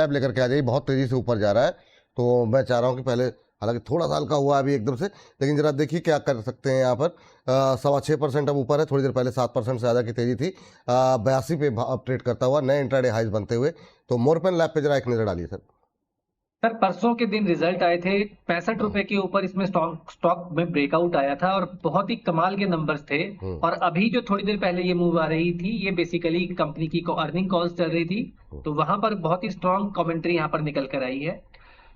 Lab लेकर के आ जाइए, बहुत तेजी से ऊपर जा रहा है। तो मैं चाह रहा हूँ कि पहले, हालांकि थोड़ा सा हल्का हुआ अभी एकदम से, लेकिन जरा देखिए क्या कर सकते हैं यहाँ पर। 6.25% अब ऊपर है, थोड़ी देर पहले 7% से ज़्यादा की तेजी थी। 82 पे ट्रेड करता हुआ नए इंट्राडे हाइज बनते हुए। तो मोरपेन लैब पे जरा एक नज़र डालिए सर। सर परसों के दिन रिजल्ट आए थे, 65 रुपए के ऊपर इसमें स्टॉक स्टॉक में ब्रेकआउट आया था और बहुत ही कमाल के नंबर्स थे। और अभी जो थोड़ी देर पहले ये मूव आ रही थी, ये बेसिकली कंपनी की अर्निंग कॉल्स चल रही थी, तो वहां पर बहुत ही स्ट्रांग कमेंट्री यहाँ पर निकल कर आई है।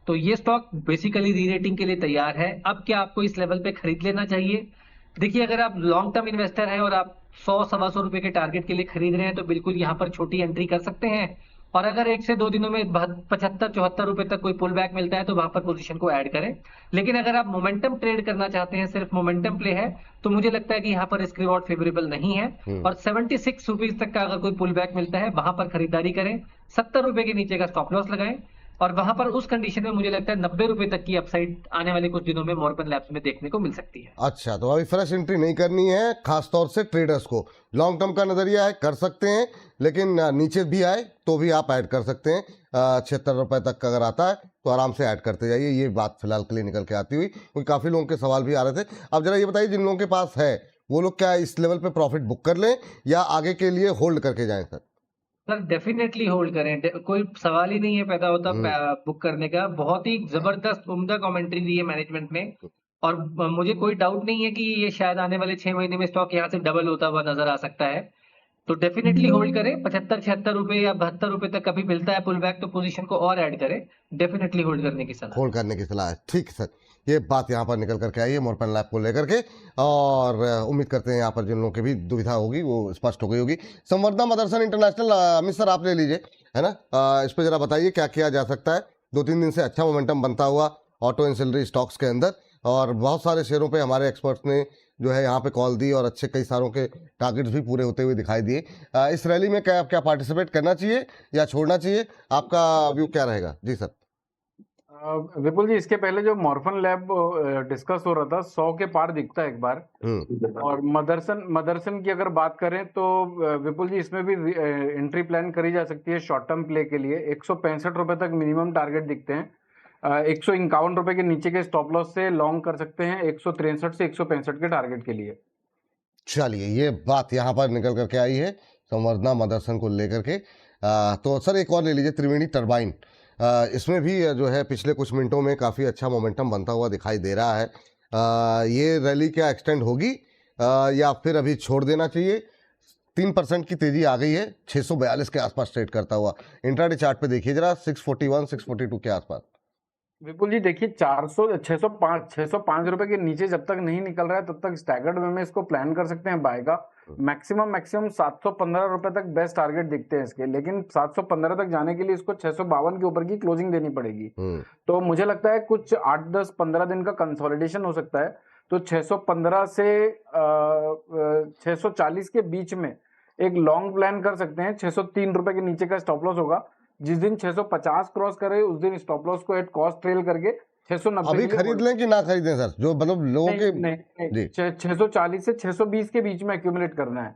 तो ये स्टॉक बेसिकली री रेटिंग के लिए तैयार है। अब क्या आपको इस लेवल पे खरीद लेना चाहिए? देखिए, अगर आप लॉन्ग टर्म इन्वेस्टर हैं और आप 100 सवा 100 रुपए के टारगेट के लिए खरीद रहे हैं, तो बिल्कुल यहाँ पर छोटी एंट्री कर सकते हैं। और अगर 1 से 2 दिनों में 75 74 रुपए तक कोई पुल बैक मिलता है, तो वहां पर पोजीशन को ऐड करें। लेकिन अगर आप मोमेंटम ट्रेड करना चाहते हैं, सिर्फ मोमेंटम प्ले है, तो मुझे लगता है कि यहाँ पर रिस्क रिवॉर्ड फेवरेबल नहीं है। और 76 रुपीज तक का अगर कोई पुल बैक मिलता है, वहां पर खरीदारी करें। 70 रुपए के नीचे का स्टॉप लॉस लगाएं। और वहां पर उस कंडीशन में मुझे लगता है 90 रुपए तक की अपसाइड आने वाले कुछ दिनों में मॉर्गन लैब्स में देखने को मिल सकती है। अच्छा, तो अभी फ्रेश एंट्री नहीं करनी है, खासतौर से ट्रेडर्स को। लॉन्ग टर्म का नजरिया है, कर सकते हैं, लेकिन नीचे भी आए तो भी आप ऐड कर सकते हैं। 76 रुपए तक अगर आता है तो आराम से ऐड करते जाइए। ये बात फिलहाल के लिए निकल के आती हुई, क्योंकि काफ़ी लोगों के सवाल भी आ रहे थे। अब जरा ये बताइए, जिन लोगों के पास है वो लोग क्या इस लेवल पे प्रॉफिट बुक कर लें या आगे के लिए होल्ड करके जाएं सर? सर डेफिनेटली होल्ड करें, कोई सवाल ही नहीं है पैदा होता बुक करने का। बहुत ही जबरदस्त उम्दा कमेंट्री दी है मैनेजमेंट ने। और मुझे कोई डाउट नहीं है कि ये शायद आने वाले 6 महीने में स्टॉक यहाँ से डबल होता हुआ नजर आ सकता है। तो डेफिनेटली होल्ड करें। 75 76 रुपए या 72 रुपए तक कभी मिलता है पुल बैक, तो पोजीशन को और ऐड करें। डेफिनेटली होल्ड करने की सलाह। होल्ड करने की सलाह है, ठीक सर। ये बात यहाँ पर निकल करके आई है मोरपेन लैब को लेकर के। और उम्मीद करते हैं यहाँ पर जिन लोगों की भी दुविधा होगी वो स्पष्ट हो गई होगी। संवर्धना मदरसन इंटरनेशनल, अमित सर आप ले लीजिए, है ना। इस पर जरा बताइए क्या किया जा सकता है। 2-3 दिन से अच्छा मोमेंटम बनता हुआ ऑटो एंसिलरी स्टॉक्स के अंदर, और बहुत सारे शेयरों पे हमारे एक्सपर्ट्स ने जो है यहाँ पे कॉल दी, और अच्छे कई सारों के टारगेट्स भी पूरे होते हुए दिखाई दिए। इस रैली में क्या क्या पार्टिसिपेट करना चाहिए या छोड़ना चाहिए, आपका व्यू क्या रहेगा? जी सर। विपुल जी, इसके पहले जो मॉर्फन लैब डिस्कस हो रहा था, 100 के पार दिखता है एक बार। और मदरसन की अगर बात करें तो विपुल जी, इसमें भी एंट्री प्लान करी जा सकती है शॉर्ट टर्म प्ले के लिए। 165 रुपए तक मिनिमम टारगेट दिखते हैं। 151 रुपए के नीचे के स्टॉप लॉस से लॉन्ग कर सकते हैं 163 से 165 के टारगेट के लिए। चलिए, ये बात यहाँ पर निकल करके आई है संवर्धना मदरसन को लेकर के। तो सर एक और ले लीजिए, त्रिवेणी टरबाइन। इसमें भी जो है पिछले कुछ मिनटों में काफ़ी अच्छा मोमेंटम बनता हुआ दिखाई दे रहा है। ये रैली क्या एक्सटेंड होगी या फिर अभी छोड़ देना चाहिए? 3% की तेजी आ गई है, 642 के आसपास ट्रेड करता हुआ। इंट्राडे चार्ट पे देखिए जरा, 641 642 के आसपास। विपुल जी देखिए, 605 रुपए के नीचे जब तक नहीं निकल रहा है तब तक स्टैगर्ड वे में इसको प्लान कर सकते हैं बाय का। मैक्सिमम 715 रुपए तक बेस्ट टारगेट दिखते हैं इसके, लेकिन 715 तक जाने के लिए इसको 652 के ऊपर की क्लोजिंग देनी पड़ेगी। तो मुझे लगता है कुछ 8-10-15 दिन का कंसोलिडेशन हो सकता है। तो 615 से 640 के बीच में एक लॉन्ग प्लान कर सकते हैं। 603 रुपए के नीचे का स्टॉप लॉस होगा। जिस दिन 650 क्रॉस करे उस दिन स्टॉप लॉस को एट कॉस्ट ट्रेल करके 690 अभी खरीद लें कि ना खरीदें सर, जो मतलब लोगों के? नहीं, 640 से 620 के बीच में एक्यूमुलेट करना है।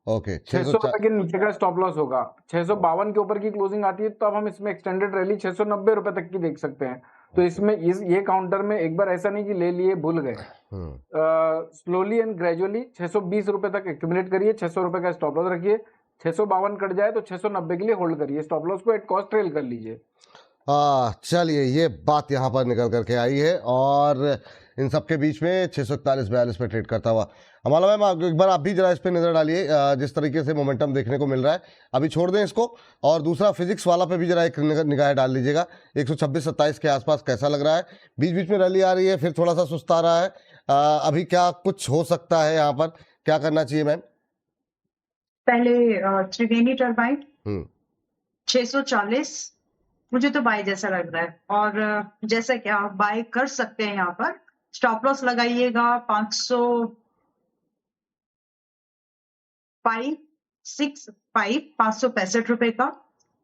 ओके, 600 रुपए के नीचे का स्टॉप लॉस होगा। 652 के ऊपर की क्लोजिंग आती है तो अब हम इसमें एक्सटेंडेड रैली 690 रुपए तक की देख सकते हैं। तो इसमें ये काउंटर में एक बार ऐसा नहीं कि ले लिए भूल गए, स्लोली एंड ग्रेजुअली 620 रुपए तक एक्यूमुलेट करिए। 600 रुपए का स्टॉप लॉस रखिए। 652 कट जाए तो 690 के लिए होल्ड करिए। स्टॉप लॉस को एट कॉस्ट ट्रेल कर लीजिए। चलिए, ये बात यहाँ पर निकल करके आई है। और इन सब के बीच में 641-42 पे ट्रेड करता हुआ हमारा मैम, एक बार आप भी जरा इस पे नज़र डालिए। जिस तरीके से मोमेंटम देखने को मिल रहा है, अभी छोड़ दें इसको? और दूसरा फिजिक्स वाला पे भी जरा एक निगाह डाल लीजिएगा। 126-27 के आसपास कैसा लग रहा है? बीच बीच में रैली आ रही है, फिर थोड़ा सा सुस्त आ रहा है। अभी क्या कुछ हो सकता है यहाँ पर, क्या करना चाहिए मैम? पहले त्रिवेणी टरबाइन 640 मुझे तो बाय जैसा लग रहा है। और जैसा कि आप बाय कर सकते हैं, यहाँ पर स्टॉप लॉस लगाइएगा 565 रुपए का।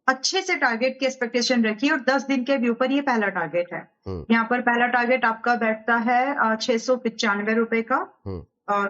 अच्छे से टारगेट की एक्सपेक्टेशन रखिए और 10 दिन के व्यू पर ये पहला टारगेट है। यहाँ पर पहला टारगेट आपका बैठता है 695 रुपए का,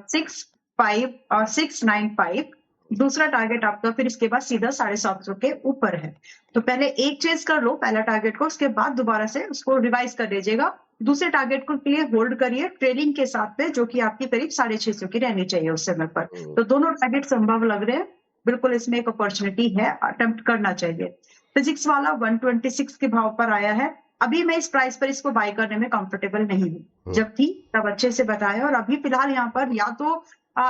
695 दूसरा टारगेट आपका फिर इसके बाद सीधा 750 के ऊपर है। तो पहले एक चेज कर लो पहला टारगेट को, उसके बाद दोबारा से उसको रिवाइज कर लीजिएगा। दूसरे टारगेट को के लिए होल्ड करिए ट्रेलिंग के साथ पे, जो कि आपकी करीब 650 की रहनी चाहिए उस समय पर। तो दोनों टारगेट संभव लग रहे हैं, बिल्कुल इसमें एक अपॉर्चुनिटी है, अटेम्प्ट करना चाहिए। फिजिक्स वाला 126 के भाव पर आया है। अभी मैं इस प्राइस पर इसको बाय करने में कंफर्टेबल नहीं हूँ, जब थी तब अच्छे से बताया, और अभी फिलहाल यहाँ पर या तो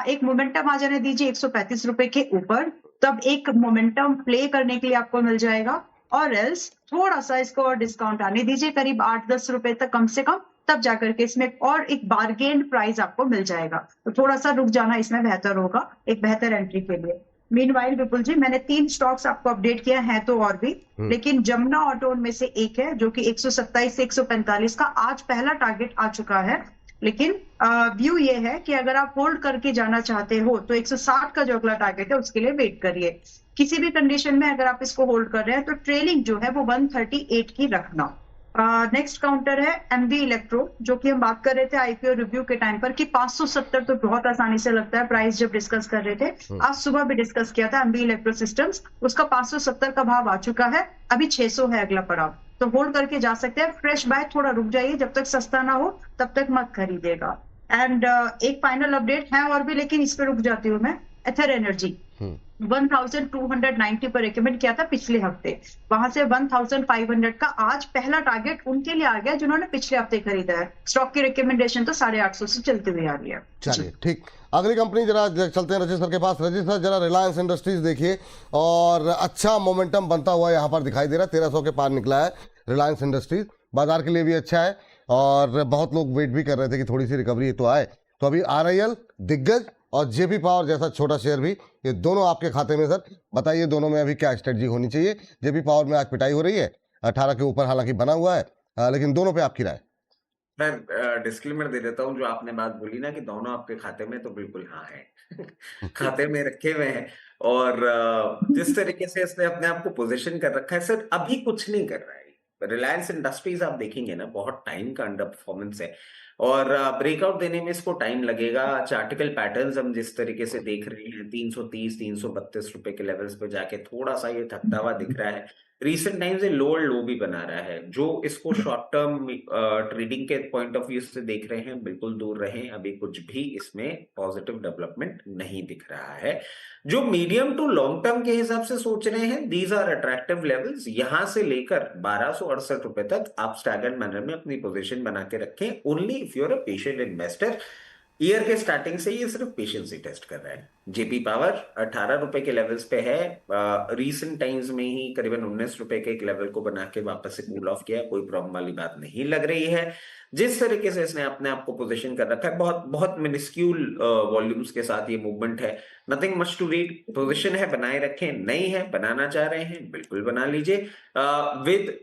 एक मोमेंटम आ जाने दीजिए 135 रुपए के ऊपर, तब एक मोमेंटम प्ले करने के लिए आपको मिल जाएगा, और एल्स थोड़ा सा इसको और डिस्काउंट आने दीजिए करीब 8-10 रुपए तक कम से कम, तब जाकर के इसमें और एक बार्गेन प्राइस आपको मिल जाएगा। तो थोड़ा सा रुक जाना इसमें बेहतर होगा एक बेहतर एंट्री के लिए। मीनवाइल विपुल जी, मैंने 3 स्टॉक्स आपको अपडेट किया है तो और भी, लेकिन जमुना ऑटो में से एक है जो कि 127 से 145 का आज पहला टारगेट आ चुका है। लेकिन व्यू ये है कि अगर आप होल्ड करके जाना चाहते हो तो 160 का जो अगला टारगेट है उसके लिए वेट करिए। किसी भी कंडीशन में अगर आप इसको होल्ड कर रहे हैं तो ट्रेलिंग जो है वो 138 की रखना। नेक्स्ट काउंटर है एमबी इलेक्ट्रो, जो कि हम बात कर रहे थे आईपीओ रिव्यू के टाइम पर कि 570 तो बहुत आसानी से लगता है प्राइस, जब डिस्कस कर रहे थे आज सुबह भी डिस्कस किया था एमबी इलेक्ट्रो सिस्टम्स, उसका 570 का भाव आ चुका है, अभी 600 है अगला पड़ाव, तो होल्ड करके जा सकते हैं। फ्रेश बाय थोड़ा रुक जाइए, जब तक सस्ता ना हो तब तक मत खरीदिएगा। एंड एक फाइनल अपडेट है और भी, लेकिन इस पे रुक जाती हूँ मैं। एथर एनर्जी 1290 पर रिकमेंड किया था पिछले हफ्ते, वहां से 1500 का आज पहला टारगेट उनके लिए आ गया जिन्होंने पिछले हफ्ते खरीदा है। स्टॉक की रिकमेंडेशन तो 850 से चलती हुई आ रही है। चलिए ठीक, अगली कंपनी जरा चलते हैं रजित सर के पास। रजित सर जरा रिलायंस इंडस्ट्रीज देखिए, और अच्छा मोमेंटम बनता हुआ यहाँ पर दिखाई दे रहा है, 1300 के पार निकला है रिलायंस इंडस्ट्रीज, बाजार के लिए भी अच्छा है, और बहुत लोग वेट भी कर रहे थे कि थोड़ी सी रिकवरी तो आए। तो अभी RIL, दिग्गज और जेपी पावर जैसा छोटा शेयर भी, ये दोनों आपके खाते में। सर बताइए दोनों में अभी क्या स्ट्रेटजी होनी चाहिए? जेपी पावर में आज पिटाई हो रही है, 18 के ऊपर हालांकि बना हुआ है, लेकिन दोनों पे आपकी राय? मैं डिस्क्लेमर दे देता हूँ, जो आपने बात बोली ना कि दोनों आपके खाते में, तो बिल्कुल हाँ है खाते में रखे हुए हैं, और जिस तरीके से इसने अपने आप को पोजीशन कर रखा है सर, अभी कुछ नहीं कर रहा है। रिलायंस इंडस्ट्रीज आप देखेंगे ना, बहुत टाइम का अंडर परफॉर्मेंस है, और ब्रेकआउट देने में इसको टाइम लगेगा। चार्टिकल पैटर्न्स हम जिस तरीके से देख रहे हैं, 330 332 रुपए के लेवल्स पे जाके थोड़ा सा ये थकता हुआ दिख रहा है। रिसेंट टाइम से लोअर लो भी बना रहा है, जो इसको शॉर्ट टर्म ट्रेडिंग के पॉइंट ऑफ व्यू से देख रहे हैं, बिल्कुल दूर रहें। अभी कुछ भी इसमें पॉजिटिव डेवलपमेंट नहीं दिख रहा है। जो मीडियम टू लॉन्ग टर्म के हिसाब से सोच रहे हैं, दीज आर अट्रैक्टिव लेवल्स। यहां से लेकर 1268 रुपए तक आप स्टैगर्ड मैनर में अपनी पोजीशन बना के रखें, only if you are a patient investor. Year के स्टार्टिंग से ये सिर्फ पेशेंस ही टेस्ट कर रहा है। जेपी पावर 18 रुपए के लेवल्स पे है, रीसेंट टाइम्स में ही करीबन 19 रुपए के एक लेवल को बना के वापस से कूल ऑफ किया, कोई प्रॉब्लम वाली बात नहीं लग रही है। जिस तरीके से इसने अपने आप को पोजीशन कर रखा है, बहुत बहुत मिनिस्क्यूल वॉल्यूम्स के साथ ये मूवमेंट है, nothing much to read. Position है, बनाए रखें, नहीं है बनाना चाह रहे हैं, बिल्कुल बना लीजिए with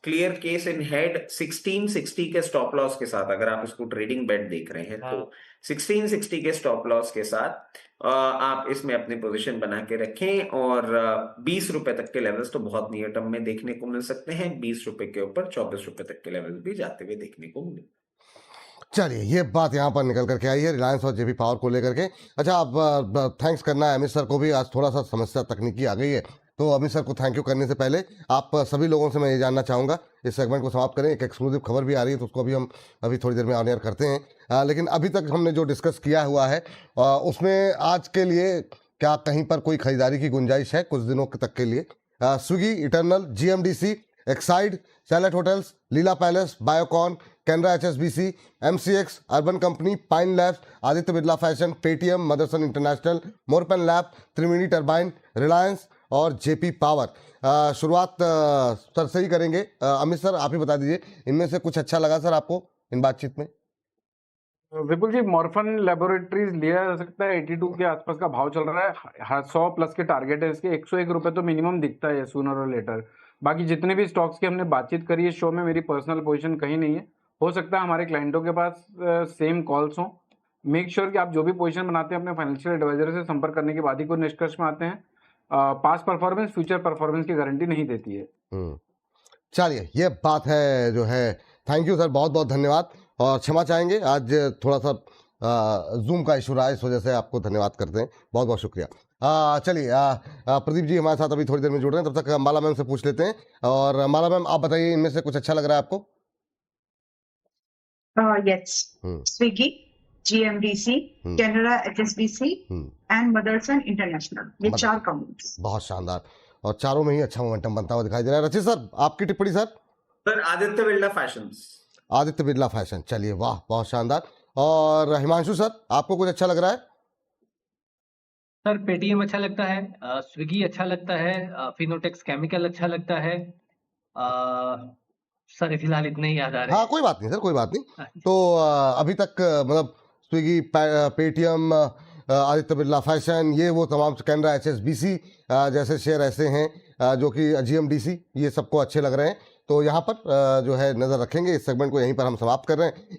clear case in head. 1660 के स्टॉप लॉस के साथ, अगर आप इसको ट्रेडिंग बेट देख रहे हैं तो 1660 के स्टॉप लॉस के साथ आप इसमें अपनी पोजीशन बना के रखें, और 20 रुपए तक के लेवल्स तो बहुत नियर टर्म में देखने को मिल सकते हैं। 20 रुपए के ऊपर 24 रुपए तक के लेवल भी जाते हुए देखने को मिले। चलिए, ये बात यहाँ पर निकल करके आई है रिलायंस और जेपी पावर को लेकर के। अच्छा, अब थैंक्स करना है अमित सर को भी, आज थोड़ा सा समस्या तकनीकी आ गई है, तो अमित सर को थैंक यू करने से पहले आप सभी लोगों से मैं ये जानना चाहूँगा, इस सेगमेंट को समाप्त करें। एक एक्सक्लूसिव खबर भी आ रही है, तो उसको भी हम अभी थोड़ी देर में ऑन एयर करते हैं, लेकिन अभी तक हमने जो डिस्कस किया हुआ है उसमें आज के लिए क्या कहीं पर कोई खरीदारी की गुंजाइश है कुछ दिनों तक के लिए? Swiggy, Eternal, GMDC, Exide, Chalet hotels, Leela palace, Biocon, Canara HSBC, MCX, Urban Company, Pine Labs, Aditya Birla fashion, Paytm, Motherson International, Morepen lab, Triveni turbine, Reliance और जेपी पावर। शुरुआत सर से ही करेंगे। अमित सर, आप ही बता दीजिए, इनमें से कुछ अच्छा लगा सर आपको इन बातचीत में? विपुल जी, मॉर्फन लैबोरेटरीज लिया जा सकता है, 82 के आसपास का भाव चल रहा है, 100 प्लस के टारगेट है इसके, 101 रुपए तो मिनिमम दिखता है सूनर और लेटर। बाकी जितने भी स्टॉक्स की हमने बातचीत करी है शो में, मेरी पर्सनल पोजीशन कहीं नहीं है। हो सकता है हमारे क्लाइंटों के पास सेम कॉल्स हों। मेक श्योर कि आप जो भी पोजीशन बनाते हैं अपने फाइनेंशियल एडवाइजर से संपर्क करने के बाद ही कोई निष्कर्ष में आते हैं। पास्ट परफॉर्मेंस फ्यूचर परफॉर्मेंस की गारंटी नहीं देती है। चलिए, ये बात है जो है। थैंक यू सर, बहुत बहुत धन्यवाद, और क्षमा चाहेंगे आज थोड़ा सा जूम का इशू रहा है, इस वजह से आपको धन्यवाद करते हैं, बहुत बहुत शुक्रिया। चलिए प्रदीप जी हमारे साथ अभी थोड़ी देर में जुड़ रहे हैं, तब तक माला मैम से पूछ लेते हैं। और माला मैम आप बताइए, इनमें से कुछ अच्छा लग रहा है आपको? Yes, Swiggy, GMDC, Canara HSBC and Motherson international, ये 4 कंपनीज। बहुत शानदार, और चारों में ही अच्छा मोमेंटम बनता हुआ दिखाई दे रहा है। रचित सर आपकी टिप्पणी sir? Sir Aditya Birla fashions. Aditya Birla fashion, चलिए वाह बहुत शानदार। और हिमांशु सर आपको कुछ अच्छा लग रहा है? सर पेटीएम अच्छा लगता है, स्विगी अच्छा लगता है, फिनोटेक्स केमिकल अच्छा लगता है। सर फिलहाल इतने ही याद आ रहे हाँ हैं। कोई बात नहीं सर, कोई बात नहीं। तो अभी तक मतलब Swiggy, Paytm, Aditya Birla fashion, ये वो तमाम कैनरा एचएसबीसी जैसे शेयर ऐसे हैं जो कि जीएमडीसी, ये सबको अच्छे लग रहे हैं। तो यहाँ पर जो है नज़र रखेंगे। इस सेगमेंट को यहीं पर हम समाप्त कर रहे हैं।